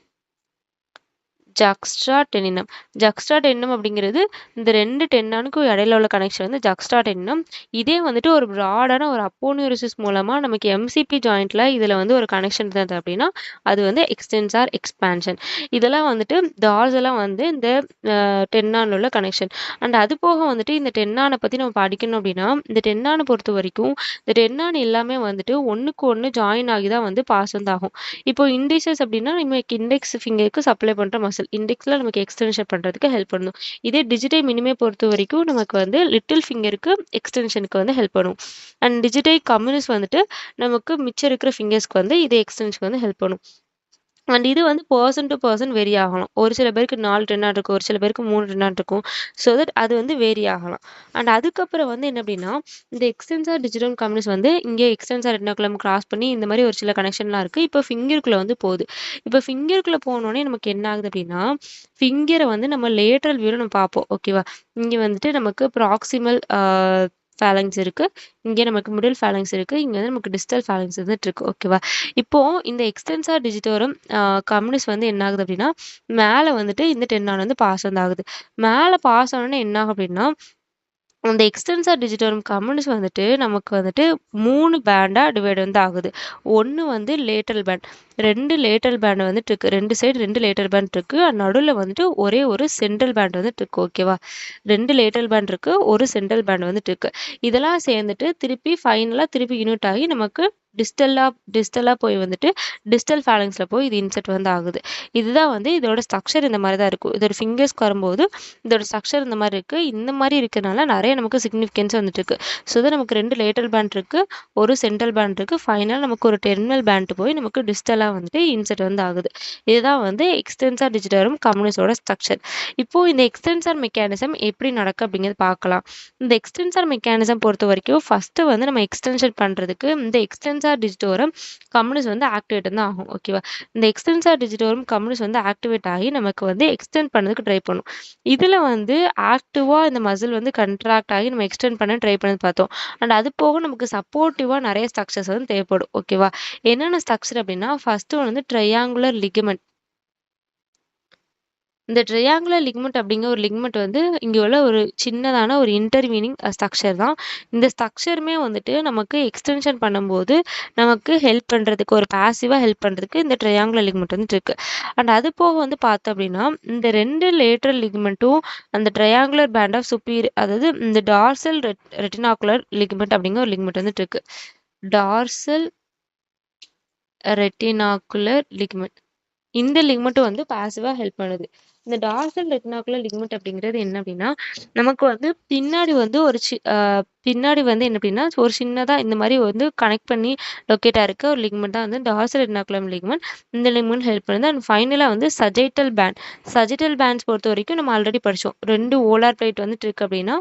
ஜக்ஸ்ட்ரா டென்னினம். ஜக்ஸ்ட்ரா டென்னினம் அப்படிங்கிறது இந்த 2 டென்னானுக்கும் இடையில உள்ள கனெக்ஷன் வந்து ஜக்ஸ்ட்ரா டென்னினம். இதே வந்துட்டு ஒரு ப்ராடான ஒரு அப்போனியூரிசிஸ் மூலமா நமக்கு எம்சிபி ஜாயிண்ட்ல இதுல வந்து ஒரு கனெக்ஷன் இருந்தது அப்படின்னா அது வந்து எக்ஸ்டென்சார் எக்ஸ்பான்ஷன். இதெல்லாம் வந்துட்டு டார்ஸெல்லாம் வந்து இந்த டென்னான் உள்ள கனெக்ஷன். அண்ட் அது போக வந்துட்டு இந்த டென்னானை பத்தி நம்ம படிக்கணும் அப்படின்னா இந்த டென்னானை பொறுத்த வரைக்கும் இந்த டென்னான் எல்லாமே வந்துட்டு ஒண்ணுக்கு ஒண்ணு ஜாயின் ஆகி தான் வந்து பாஸ் வந்து ஆகும். இப்போ இண்டிசஸ் அப்படின்னா நமக்கு இண்டெக்ஸ் ஃபிங்கருக்கு சப்ளை பண்ற மசில். இண்டெக்ஸ்ல நமக்கு எக்ஸ்டென்ஷன் பண்றதுக்கு ஹெல்ப் பண்ணும். இதே டிஜிட்டை மினிமே பொறுத்த வரைக்கும் நமக்கு வந்து லிட்டில் ஃபிங்கருக்கு எக்ஸ்டென்ஷனுக்கு வந்து ஹெல்ப் பண்ணும். அண்ட் டிஜிட்டை கம்யூனிஸ் வந்துட்டு நமக்கு மிச்சம் இருக்கிற ஃபிங்கர்ஸ்க்கு வந்து இது எக்ஸ்டென்ஷனுக்கு வந்து ஹெல்ப் பண்ணும். அண்ட் இது வந்து பர்சன் டு பர்சன் வேரி ஆகலாம். ஒரு சில பேருக்கு 4 டென்னான் இருக்கும், ஒரு சில பேருக்கு 3 டென்னான் இருக்கும். ஸோ தட் அது வந்து வேரி ஆகலாம். அண்ட் அதுக்கப்புறம் வந்து என்ன அப்படின்னா இந்த எக்ஸ்டென்சார் டிஜிட்டல் கம்யூனிஸ் வந்து இங்கே எக்ஸ்டென்சார் ரெட்டினாகுலம் கிராஸ் பண்ணி இந்த மாதிரி ஒரு சில கனெக்ஷன்லாம் இருக்கு. இப்போ ஃபிங்கருக்குள்ள வந்து போகுது. இப்போ ஃபிங்கருக்குள்ள போனோடனே நமக்கு என்ன ஆகுது அப்படின்னா ஃபிங்கரை வந்து நம்ம லேட்ரல் வியூல நம்ம பார்ப்போம். ஓகேவா? இங்கே வந்துட்டு நமக்கு ப்ராக்சிமல் ஃபேலங்ஸ் இருக்கு. இங்கே நமக்கு மிடில் ஃபேலங்ஸ் இருக்கு. இங்க வந்து நமக்கு டிஸ்டல் ஃபேலங்ஸ் வந்துட்டு இருக்கு. ஓகேவா? இப்போ இந்த எக்ஸ்டென்சார் டிஜிட்டோரம் கம்யூனிஸ் வந்து என்ன ஆகுது அப்படின்னா மேலே வந்துட்டு இந்த டென்னான் வந்து பாஸ் வந்து ஆகுது. மேலே பாஸ் ஆனோடனே என்ன ஆகும் அப்படின்னா அந்த எக்ஸ்டென்சார் டிஜிட்டோரம் கம்யூனிஸ் வந்துட்டு நமக்கு வந்துட்டு 3 பேண்டா டிவைட் வந்து ஆகுது. ஒன்று வந்து லேட்டரல் பேண்ட், 2 லேட்டரல் பேண்ட் வந்துட்டு இருக்கு. 2 சைடு 2 லேட்டரல் பேண்ட் இருக்கு. நடுவில் வந்துட்டு ஒரே ஒரு சென்ட்ரல் பேண்ட் வந்துட்டு இருக்கு. ஓகேவா? 2 லேட்டரல் பேண்ட் இருக்கு, ஒரு சென்ட்ரல் பேண்ட் வந்துட்டு இருக்கு. இதெல்லாம் சேர்ந்துட்டு திருப்பி ஃபைனலா திருப்பி யூனிட் ஆகி நமக்கு டிஸ்டலா போய் வந்துட்டு டிஸ்டல் ஃபேலங்ஸ்ல போய் இது இன்செர்ட் வந்து ஆகுது. இதுதான் வந்து இதோட ஸ்ட்ரக்சர் இந்த மாதிரி தான் இருக்கும். இதோட ஃபிங்கர்ஸ்க்கு வரும்போது இதோட ஸ்ட்ரக்சர் இந்த மாதிரி இருக்கு. இந்த மாதிரி இருக்கனால நிறைய நமக்கு சிக்னிஃபிகன்ஸ் வந்துட்டு இருக்கு. ஸோ தான் நமக்கு 2 லேட்டரல் பேண்ட் இருக்கு, ஒரு சென்ட்ரல் பேண்ட் இருக்கு. ஃபைனலாக நமக்கு ஒரு டெர்மினல் பேண்ட் போய் நமக்கு டிஸ்டலா வந்துட்டு இன்செர்ட் வந்து ஆகுது. இதுதான் வந்து எக்ஸ்டென்சார் டிஜிட்டோரம் கம்யூனிஸோட ஸ்ட்ரக்சர். இப்போ இந்த எக்ஸ்டென்சார் மெக்கானிசம் எப்படி நடக்கு அப்படிங்கிறது பார்க்கலாம். இந்த எக்ஸ்டென்சார் மெக்கானிசம் பொறுத்த வரைக்கும் ஃபர்ஸ்ட் வந்து நம்ம எக்ஸ்டென்ஷன் பண்றதுக்கு இந்த எக்ஸ்டென்சார் டிஜிட்டோரம் கம்யூனிஸ் வந்து ஆக்டிவேட் தான் ஆகும். ஓகேவா? இந்த எக்ஸ்டென்சார் டிஜிட்டோரம் கம்யூனிஸ் வந்து ஆக்டிவேட் ஆகி நமக்கு வந்து எக்ஸ்டெண்ட் பண்ணதுக்கு ட்ரை பண்ணும். இதுல வந்து ஆக்டிவா இந்த மசில் வந்து கண்ட்ராக்ட் ஆகி நம்ம எக்ஸ்டெண்ட் பண்ண ட்ரை பண்ணி பார்த்தோம். அண்ட் அது போக நமக்கு சப்போர்ட்டிவா நிறைய ஸ்ட்ரக்சர்ஸ் வந்து தேவைப்படும். ஓகேவா? என்னென்ன ஸ்ட்ரக்சர் அப்படின்னா ஃபர்ஸ்ட் ஒன் வந்து ட்ரையாங்குலர் லிகமெண்ட். இந்த ட்ரையாங்குலர் லிகமெண்ட் அப்படிங்கிற ஒரு லிகமெண்ட் வந்து இங்கே உள்ள ஒரு சின்னதான ஒரு இன்டர்வீனிங் ஸ்ட்ரக்சர் தான். இந்த ஸ்ட்ரக்சருமே வந்துட்டு நமக்கு எக்ஸ்டென்ஷன் பண்ணும்போது நமக்கு ஹெல்ப் பண்ணுறதுக்கு ஒரு பாசிவாக ஹெல்ப் பண்ணுறதுக்கு இந்த ட்ரையாங்குலர் லிகமெண்ட் வந்து இருக்கு. அண்ட் அது போக வந்து பார்த்தோம் அப்படின்னா இந்த 2 லேட்ரல் லிகமெண்ட்டும் அந்த ட்ரையாங்குலர் பேண்ட் ஆஃப் சுப்பீரியர், அதாவது இந்த டார்சல் ரெட்டினாகுலர் லிகமெண்ட் அப்படிங்கிற ஒரு லிகமெண்ட் வந்துட்டு இருக்கு. டார்சல் ரெட்டினாகுலர் லிகமெண்ட், இந்த லிகமெண்ட் வந்து பாசிவா ஹெல்ப் பண்ணுது. இந்த டார்சல் ரெட்டினாகுலர் லிகமெண்ட் அப்படிங்கிறது என்ன அப்படின்னா நமக்கு வந்து பின்னாடி வந்து பின்னாடி வந்து என்ன அப்படின்னா ஒரு சின்னதா இந்த மாதிரி வந்து கனெக்ட் பண்ணி லொக்கேட் ஆயிருக்க ஒரு லிகமெண்ட் தான் வந்து டார்சல் ரெட்டினாகுலர் லிகமெண்ட். இந்த லிகமெண்ட் ஹெல்ப் பண்ணுது. அண்ட் ஃபைனலா வந்து சஜைட்டல் பேண்ட்ஸ் பொறுத்த வரைக்கும் நம்ம ஆல்ரெடி படிச்சோம். 2 ஓலார் பிளேட் வந்துட்டு இருக்கு அப்படின்னா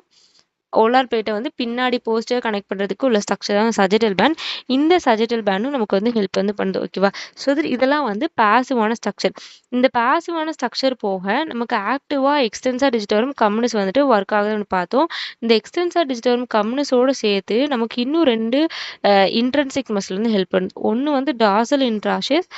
ஓலார் பிளேட்டை வந்து பின்னாடி போஸ்டர் கனெக்ட் பண்ணுறதுக்கு உள்ள ஸ்ட்ரக்சர் தான் சஜிட்டல் பேண்ட். இந்த சஜிட்டல் பேண்டும் நமக்கு வந்து ஹெல்ப் வந்து பண்ணுது. ஓகேவா? ஸோ இதெல்லாம் வந்து பாசிவான ஸ்ட்ரக்சர். இந்த பாசிவான ஸ்ட்ரக்சர் போக நமக்கு ஆக்டிவா எக்ஸ்டென்சார் டிஜிட்டோரம் கம்யூனிஸ் வந்துட்டு ஒர்க் ஆகுதுன்னு பார்த்தோம். இந்த எக்ஸ்டென்சார் டிஜிட்டோரம் கம்யூனிஸோட சேர்த்து நமக்கு இன்னும் 2 இன்ட்ரன்சிக் மசில் வந்து ஹெல்ப் பண்ணுது. ஒன்று வந்து டார்சல் இன்ட்ராஷியஸ்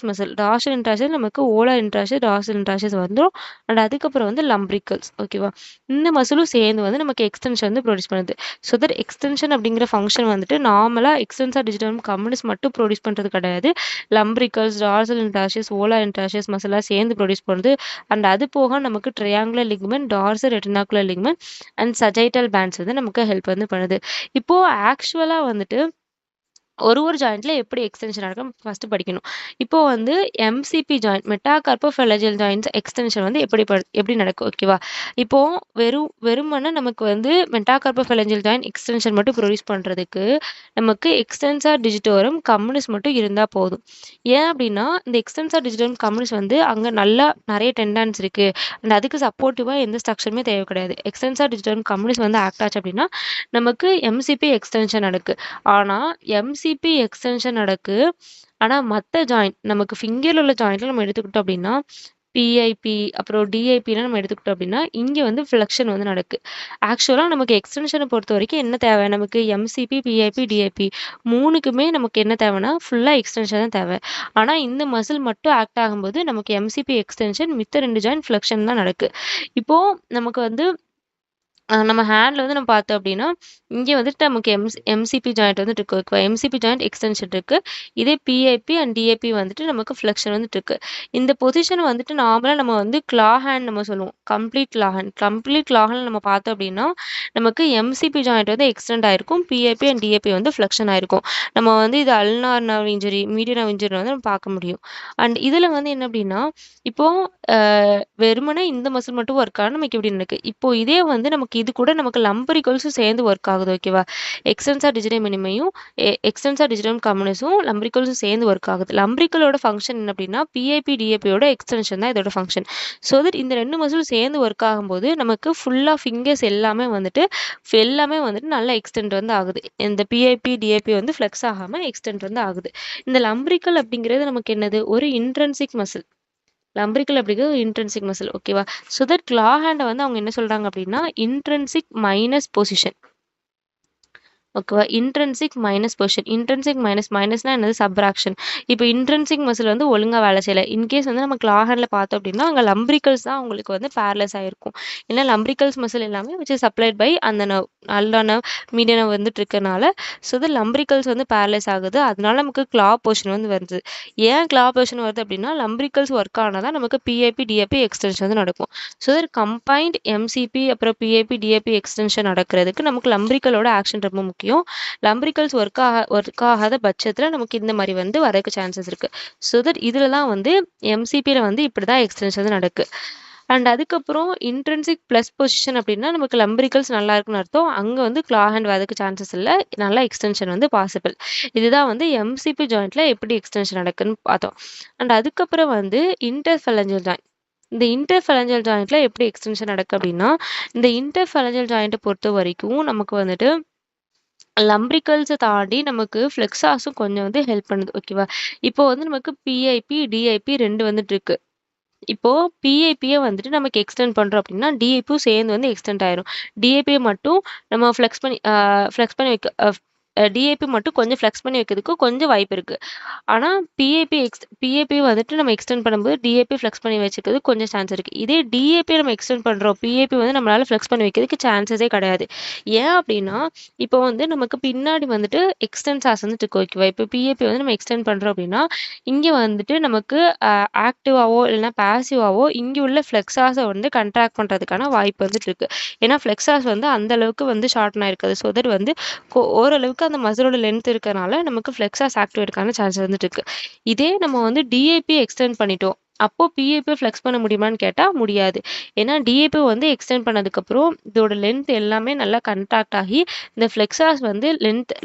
மசில். டார்சல் இன்ட்ராஷியஸ் நமக்கு ஓலார் இன்ட்ராஷியஸ், டார்சல் இன்ட்ராஷியஸ் வந்துடும். அண்ட் அதுக்கப்புறம் வந்து லம்பிரிக்கல்ஸ். ஓகேவா? இந்த மசிலும் சேர்ந்து வந்து நமக்கு எக்ஸ்டென்ஷன் வந்து ப்ரொடியூஸ் பண்ணுது. ஸோ தட் எக்ஸ்டென்ஷன் அப்படிங்கிற ஃபங்க்ஷன் வந்துட்டு நார்மலாக எக்ஸ்டென்சார் டிஜிட்டோரம் கம்யூனிஸ் மட்டும் ப்ரொடியூஸ் பண்ணுறது கிடையாது. லம்பிரிக்கல்ஸ், டார்சல் இன்ட்ராஷியஸ், ஓலார் இன்ட்ராஷியஸ் மசிலாக சேர்ந்து ப்ரொடியூஸ் பண்ணுது. அண்ட் அது போக நமக்கு triangular ligament, dorsal retinacular ligament and sagittal bands வந்து நமக்கு ஹெல்ப் வந்து பண்ணுது. இப்போ ஆக்சுவலாக வந்துட்டு ஒரு ஜாயிண்ட்ல எப்படி எக்ஸ்டென்ஷன் நடக்கும் ஃபர்ஸ்ட் படிக்கணும். இப்போ வந்து எம்சிபி ஜாயிண்ட், மெட்டாகார்போஃபெலஜியல் ஜாயிண்ட்ஸ் எக்ஸ்டென்ஷன் வந்து எப்படி நடக்கும்? ஓகேவா? இப்போ வெறுமனே நமக்கு வந்து மெட்டாகார்போஃபெலஜியல் ஜாயிண்ட் எக்ஸ்டென்ஷன் மட்டும் ப்ரொடியூஸ் பண்றதுக்கு நமக்கு எக்ஸ்டென்சார் டிஜிட்டோரம் கம்யூனிஸ் மட்டும் இருந்தா போதும். ஏன் அப்படின்னா இந்த எக்ஸ்டென்சார் டிஜிட்டோரம் கம்யூனிஸ் வந்து அங்க நல்லா நிறைய டெண்டான்ஸ் இருக்கு. அண்ட் அதுக்கு சப்போர்ட்டிவா எந்த ஸ்ட்ரக்சருமே தேவை கிடையாது. எக்ஸ்டென்சார் டிஜிட்டோரம் கம்யூனிஸ் வந்து ஆக்ட் ஆச்சு அப்படின்னா நமக்கு எம்சிபி எக்ஸ்டென்ஷன் நடக்கு. ஆனா எம்சிபி எக்ஸ்டென்ஷன் நடக்கு. ஆனா மத்த ஜாயிண்ட் நமக்கு ஃபிங்கர்ல உள்ள ஜாயிண்ட்ல நம்ம எடுத்துக்கிட்டோம் அப்படின்னா பிஐபி அப்புறம் டிஐபிலாம் நம்ம எடுத்துக்கிட்டோம் அப்படின்னா இங்கே வந்து ஃப்ளெக்ஷன் வந்து நடக்கு. ஆக்சுவலாக நமக்கு எக்ஸ்டென்ஷனை பொறுத்த வரைக்கும் என்ன தேவை, நமக்கு எம்சிபி பிஐபி டிஐபி மூணுக்குமே நமக்கு என்ன தேவைன்னா ஃபுல்லாக எக்ஸ்டென்ஷன் தான் தேவை. ஆனால் இந்த மசில் மட்டும் ஆக்ட் ஆகும்போது நமக்கு எம்சிபி எக்ஸ்டென்ஷன், மித்த 2 ஜாயிண்ட் ஃப்ளெக்ஷன் தான் நடக்கு. இப்போ நமக்கு வந்து நம்ம ஹேண்ட்ல வந்து நம்ம பார்த்தோம் அப்படின்னா இங்கே வந்துட்டு நமக்கு எம்சிபி ஜாயிண்ட் வந்துட்டு இருக்கு. எம்சிபி ஜாயிண்ட் எக்ஸ்டென்ஷன் இருக்கு. இதே பிஐபி அண்ட் டிஏபி வந்துட்டு நமக்கு ஃப்ளெக்ஷன் வந்துட்டு இருக்கு. இந்த பொசிஷன் வந்துட்டு நார்மலாக நம்ம வந்து கிளா ஹேண்ட் நம்ம சொல்லுவோம். கம்ப்ளீட் கிளா ஹேண்ட் நம்ம பார்த்தோம் அப்படின்னா நமக்கு எம்சிபி ஜாயிண்ட் வந்து எக்ஸ்டெண்ட் ஆயிருக்கும். பிஐபி அண்ட் டிஏபி வந்து ஃப்ளெக்ஷன் ஆயிருக்கும். நம்ம வந்து இது ulnar nerve injury, median nerve injury வந்து நம்ம பார்க்க முடியும். அண்ட் இதில் வந்து என்ன அப்படின்னா இப்போ வெறுமனே இந்த மசில் மட்டும் ஒர்க் ஆகும் நமக்கு எப்படி இருக்கு. இப்போ இதே வந்து நமக்கு இது கூட நமக்கு லம்பரிகல்ஸும் சேர்ந்து ஒர்க் ஆகுது. ஓகேவா, எக்ஸ்டென்சார் டிஜிடம் மினிமையும் எக்ஸ்டென்சார் டிஜிடம் கம்யூனிஸும் லம்பரிகல்ஸும் சேர்ந்து ஒர்க் ஆகுது. லம்பரிகலோட ஃபங்க்ஷன் என்ன அப்படின்னா பிஐபி டிஏபியோட எக்ஸ்டென்ஷன் தான் இதோட ஃபங்க்ஷன். ஸோ தட் இந்த 2 மசிலும் சேர்ந்து ஒர்க் ஆகும்போது நமக்கு ஃபுல்லாக ஃபிங்கர்ஸ் எல்லாமே வந்துட்டு நல்லா எக்ஸ்டெண்ட் வந்து ஆகுது. இந்த பிஐபி டிஏபி வந்து ஃப்ளெக்ஸ் ஆகாமல் எக்ஸ்டெண்ட் வந்து ஆகுது. இந்த லம்பரிக்கல் அப்படிங்கிறது நமக்கு என்னது, ஒரு இன்ட்ரென்சிக் மசில். லம்பரிக்கல் அப்படிங்கிறது இன்ட்ரென்சிக் மசில். ஓகேவா, ஸோ தட் கிளா ஹேண்டை வந்து அவங்க என்ன சொல்றாங்க அப்படின்னா இன்ட்ரென்சிக் மைனஸ் பொசிஷன். ஓகேவா, இன்ட்ரென்சிக் மைனஸ் பொசிஷன். இன்ட்ரென்சிக் மைனஸ்னா என்னது, சப்ராக்ஷன். இப்போ இன்ட்ரென்சிக் மசில் வந்து ஒழுங்காக வேலை செய்யலை. இன்கேஸ் வந்து நம்ம கிளா ஹேண்டில் பார்த்தோம் அப்படின்னா அங்கே லம்பரிக்கல்ஸ் தான் உங்களுக்கு வந்து பேரலைஸ் ஆகிருக்கும். ஏன்னா லம்பரிக்கல்ஸ் மசில் எல்லாமே விச் இஸ் சப்ளைட் பை அந்த நர்வ், அல்லா நர்வ், மீடியம் நர்வ் வந்துட்டு இருக்கனால ஸோ இது லம்பரிக்கல்ஸ் வந்து பேரலைஸ் ஆகுது. அதனால நமக்கு கிளா பொசிஷன் வந்து வருது. ஏன் கிளா பொசிஷன் வருது அப்படின்னா லம்பரிக்கல்ஸ் ஒர்க் ஆனால் தான் நமக்கு பிஐபி டிஏபி எக்ஸ்டென்ஷன் வந்து நடக்கும். ஸோ இது கம்பைன்ட் எம்சிபி அப்புறம் பிஐபி டிஏபி எக்ஸ்டென்ஷன் நடக்கிறதுக்கு நமக்கு லம்பரிக்கலோட ஆக்ஷன் ரொம்ப முக்கியம். லம்பரிக்கல்ஸ் ஒர்க் ஆகாத பட்சத்தில் நமக்கு இந்த மாதிரி வந்து வரக்கு சான்சஸ் இருக்கு. ஸோ தட் இதில் தான் வந்து எம்சிபியில் வந்து இப்படி தான் எக்ஸ்டென்ஷன் வந்து நடக்கு. அண்ட் அதுக்கப்புறம் இன்ட்ரென்சிக் ப்ளஸ் பொசிஷன் அப்படின்னா நமக்கு லம்பரிக்கல்ஸ் நல்லா இருக்குன்னு அர்த்தம். அங்கே வந்து கிளா ஹேண்ட் வரதுக்கு சான்சஸ் இல்லை, நல்லா எக்ஸ்டென்ஷன் வந்து பாசிபிள். இதுதான் வந்து எம்சிபி ஜாயிண்ட்ல எப்படி எக்ஸ்டென்ஷன் நடக்குன்னு பார்த்தோம். அண்ட் அதுக்கப்புறம் வந்து இன்டர்ஃபலஞ்சல் ஜாயிண்ட். இந்த இன்டர்ஃபலஞ்சல் ஜாயிண்ட்ல எப்படி எக்ஸ்டென்ஷன் நடக்கு அப்படின்னா இந்த இன்டர்ஃபலஞ்சல் ஜாயிண்ட்டை பொறுத்த வரைக்கும் நமக்கு வந்துட்டு லம்பரிக்கல்ஸை தாண்டி நமக்கு ஃப்ளெக்ஸாஸும் கொஞ்சம் வந்து ஹெல்ப் பண்ணுது. ஓகேவா, இப்போ வந்து நமக்கு பிஐபி டிஐபி 2 வந்துட்டு இருக்கு. இப்போ பிஐபியை வந்துட்டு நமக்கு எக்ஸ்டெண்ட் பண்றோம் அப்படின்னா டிஐபியும் சேர்ந்து வந்து எக்ஸ்டெண்ட் ஆயிரும். டிஐபியை மட்டும் நம்ம ஃப்ளெக்ஸ் பண்ணி வைக்க டிஏபி மட்டும் கொஞ்சம் ஃப்ளெக்ஸ் பண்ணி வைக்கிறதுக்கு கொஞ்சம் வாய்ப்பு இருக்குது. ஆனால் பிஏபி வந்துட்டு நம்ம எக்ஸ்டெண்ட் பண்ணும்போது டிஏபி ஃப்ளெக்ஸ் பண்ணி வச்சுக்கிறது கொஞ்சம் சான்ஸ் இருக்குது. இதே டிஏபி நம்ம எக்ஸ்டெண்ட் பண்ணுறோம், பிஏபி வந்து நம்மளால் ஃப்ளெக்ஸ் பண்ணி வைக்கிறதுக்கு சான்சஸே கிடையாது. ஏன் அப்படின்னா இப்போ வந்து நமக்கு பின்னாடி வந்துட்டு எக்ஸ்டென்சாஸ் வந்துட்டு இருக்கு. ஓகேவா, இப்போ பிஏபி வந்து நம்ம எக்ஸ்டெண்ட் பண்ணுறோம் அப்படின்னா இங்கே வந்துட்டு நமக்கு ஆக்டிவாவோ இல்லைன்னா பாசிவாவோ இங்கே உள்ள ஃப்ளெக்ஸாஸை வந்து கண்ட்ராக்ட் பண்ணுறதுக்கான வாய்ப்பு வந்துட்டு இருக்குது. ஏன்னா ஃப்ளெக்ஸாஸ் வந்து அந்த அளவுக்கு வந்து ஷார்ட்னா இருக்காது. ஸோ தட் வந்து ஓரளவுக்கு அந்த மசிலோட லென்த் இருக்கறனால நமக்கு ஃப்ளெக்ஸாஸ் ஆக்டிவேட்கான சான்ஸ் வந்துட்டு இருக்கு. இதே நம்ம வந்து டிஏபி எக்ஸ்டெண்ட் பண்ணிட்டோம் அப்போ பிஏபி ஃப்ளெக்ஸ் பண்ண முடியுமான்னு கேட்டால் முடியாது. ஏன்னா டிஏபி வந்து எக்ஸ்டெண்ட் பண்ணதுக்கப்புறம் இதோட லென்த் எல்லாமே நல்லா கன்ட்ராக்ட் ஆகி இந்த ஃப்ளெக்ஸாஸ் வந்து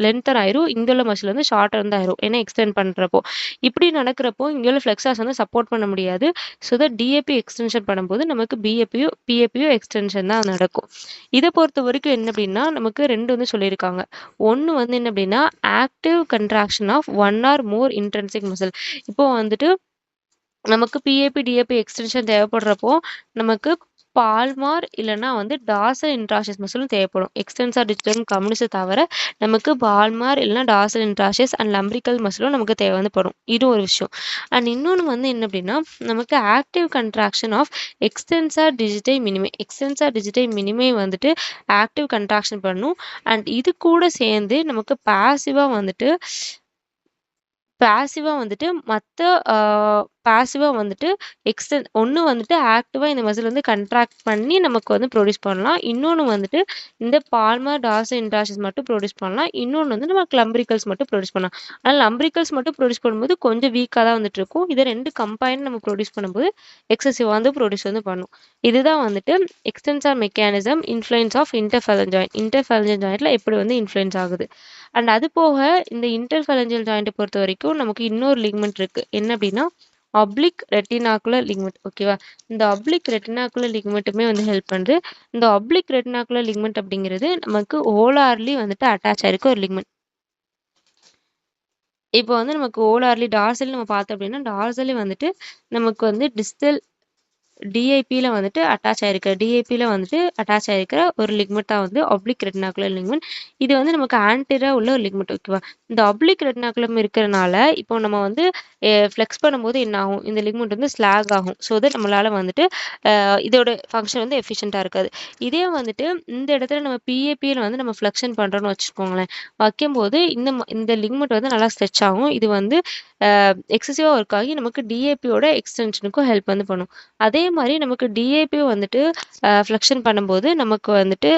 லென்த்தர் ஆயிரும், இங்கே உள்ள மசில் வந்து ஷார்ட்டர் வந்து ஆயிரும். ஏன்னா எக்ஸ்டெண்ட் பண்ணுறப்போ இப்படி நடக்கிறப்போ இங்கே உள்ள ஃப்ளெக்ஸாஸ் வந்து சப்போர்ட் பண்ண முடியாது. ஸோ தட் டிஏபி எக்ஸ்டென்ஷன் பண்ணும்போது நமக்கு பிஏபியும் எக்ஸ்டென்ஷன் தான் நடக்கும். இதை பொறுத்த வரைக்கும் என்ன அப்படின்னா நமக்கு 2 வந்து சொல்லியிருக்காங்க. ஒன்று வந்து என்ன அப்படின்னா active contraction of 1 or more intrinsic muscle. இப்போ வந்துட்டு நமக்கு பிஏபி டிஏபி எக்ஸ்டென்ஷன் தேவைப்படுறப்போ நமக்கு பால்மார் இல்லைன்னா வந்து டார்சல் இன்ட்ராஷஸ் மசிலும் தேவைப்படும். எக்ஸ்டென்சார் டிஜிடம் கம்யூனிஸை தவிர நமக்கு பால்மார் இல்லைன்னா டார்சல் இன்ட்ராஷஸ் அண்ட் லம்பரிக்கல் மசிலும் நமக்கு தேவை வந்து படும். இது ஒரு விஷயம். அண்ட் இன்னொன்று வந்து என்ன அப்படின்னா நமக்கு ஆக்டிவ் கன்ட்ராக்ஷன் ஆஃப் எக்ஸ்டென்சார் டிஜிட்டை மினிமை வந்துட்டு ஆக்டிவ் கன்ட்ராக்ஷன் பண்ணும். அண்ட் இது கூட சேர்ந்து நமக்கு பாசிவாக வந்துட்டு ஒன்று வந்துட்டு ஆக்டிவாக இந்த மசில் வந்து கண்ட்ராக்ட் பண்ணி நமக்கு வந்து ப்ரொடியூஸ் பண்ணலாம். இன்னொன்று வந்துட்டு இந்த பால்மர் டார்சல் இன்ட்ராஷஸ் மட்டும் ப்ரொடியூஸ் பண்ணலாம். இன்னொன்று வந்து நமக்கு லம்பரிக்கல்ஸ் மட்டும் ப்ரொடியூஸ் பண்ணலாம். ஆனால் லம்பரிக்கல்ஸ் மட்டும் ப்ரொடியூஸ் பண்ணும்போது கொஞ்சம் வீக்காக தான் வந்துட்டு இருக்கும். இதை 2 கம்பைன் நம்ம ப்ரொடியூஸ் பண்ணும்போது எக்ஸசிவாக வந்து ப்ரொடியூஸ் வந்து பண்ணும். இதுதான் வந்துட்டு எக்ஸ்டென்சார் மெக்கானிசம் இன்ஃப்ளூயன்ஸ் ஆஃப் இன்டர்ஃபலஞ்சல் ஜாயிண்ட்ல எப்படி வந்து இன்ஃப்ளூயன்ஸ் ஆகுது. அண்ட் அது போக இந்த இன்டர்ஃபலஞ்சல் ஜாயிண்ட்டை பொறுத்த வரைக்கும் நமக்கு இன்னொரு லிக்மெண்ட் இருக்கு. என்ன அப்படின்னா அப்ளிக் ரெட்டினாகுலர் லிக்மெண்ட். ஓகேவா, இந்த அப்ளிக் ரெட்டினாகுலர் லிக்மெண்ட்டுமே வந்து ஹெல்ப் பண்ணுது. இந்த அப்ளிக் ரெட்டினாகுலர் லிக்மெண்ட் அப்படிங்கிறது நமக்கு ஓலார்லி வந்துட்டு அட்டாச் ஆயிருக்கு ஒரு லிக்மெண்ட். இப்போ வந்து நமக்கு ஓலார்லி டார்சலி நம்ம பார்த்தோம் அப்படின்னா டார்சலி வந்துட்டு நமக்கு வந்து டிஸ்டல் டிஐபியில் வந்துட்டு அட்டாச் ஆயிருக்கிற ஒரு லிக்மெண்ட் தான் வந்து ஆப்ளிக் ரெட்டினாகுலர் லிக்மெண்ட். இது வந்து நமக்கு ஆன்டீரியரா உள்ள ஒரு லிக்மெண்ட். ஓகேவா? இந்த ஆப்ளிக் ரெட்டினாகுலம் இருக்கிறனால இப்போ நம்ம வந்து ஃப்ளெக்ஸ் பண்ணும்போது என்ன ஆகும், இந்த லிக்மெண்ட் வந்து ஸ்லாக் ஆகும். ஸோ தட் நம்மளால வந்துட்டு இதோட ஃபங்க்ஷன் வந்து எஃபிஷியண்டாக இருக்காது. இதே வந்துட்டு இந்த இடத்துல நம்ம பிஏபியில் வந்து நம்ம ஃப்ளெக்ஷன் பண்ணுறோன்னு வச்சுக்கோங்களேன், வைக்கும்போது இந்த லிக்மெண்ட் வந்து நல்லா ஸ்ட்ரெச் ஆகும். இது வந்து எக்ஸசிவாக ஒர்க் ஆகி நமக்கு டிஏபியோட எக்ஸ்டென்ஷனுக்கும் ஹெல்ப் வந்து பண்ணும். அதே மாதிரி நமக்கு டிஏபி வந்துட்டு ஃப்ளெக்ஷன் பண்ணும்போது நமக்கு வந்துட்டு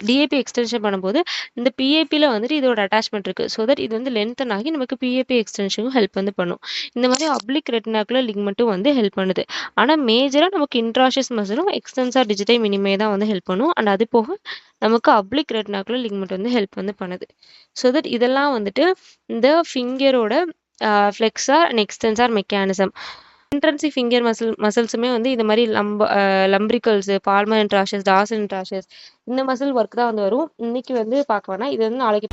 டிஏபி எக்ஸ்டென்ஷன் பண்ணும்போது இந்த பிஏபியில் வந்துட்டு இதோட அட்டாச்மெண்ட் இருக்குது. ஸோ தட் இது வந்து லென்த்தன் ஆகி நமக்கு பிஏபி எக்ஸ்டென்ஷனுக்கும் ஹெல்ப் வந்து பண்ணும். இந்த மாதிரி அப்ளிக் ரெட்டினாகுலர் லிக்மெண்ட்டும் வந்து ஹெல்ப் பண்ணுது. ஆனால் மேஜராக நமக்கு இன்ட்ராஷியஸ் மசிலும் எக்ஸ்டென்சார் டிஜிட்டை மினிமே தான் வந்து ஹெல்ப் பண்ணும். அண்ட் அது போக நமக்கு அப்ளிக் ரெட்டினாகுலர் லிக்மெண்ட் வந்து ஹெல்ப் வந்து பண்ணுது. ஸோ தட் இதெல்லாம் வந்துட்டு இந்த ஃபிங்கரோட flexor and extensor mechanism. Intrinsic finger மசில்ஸுமே வந்து இந்த மாதிரி லம்பிரிக்கல்ஸ், பால்மர் இன்ட்ராஷஸ், டார்சல் இன்ட்ராஷஸ் இந்த மசில் ஒர்க் தான் வந்து வரும். இன்னைக்கு வந்து பார்க்க வேணாம், இது வந்து நாளைக்கு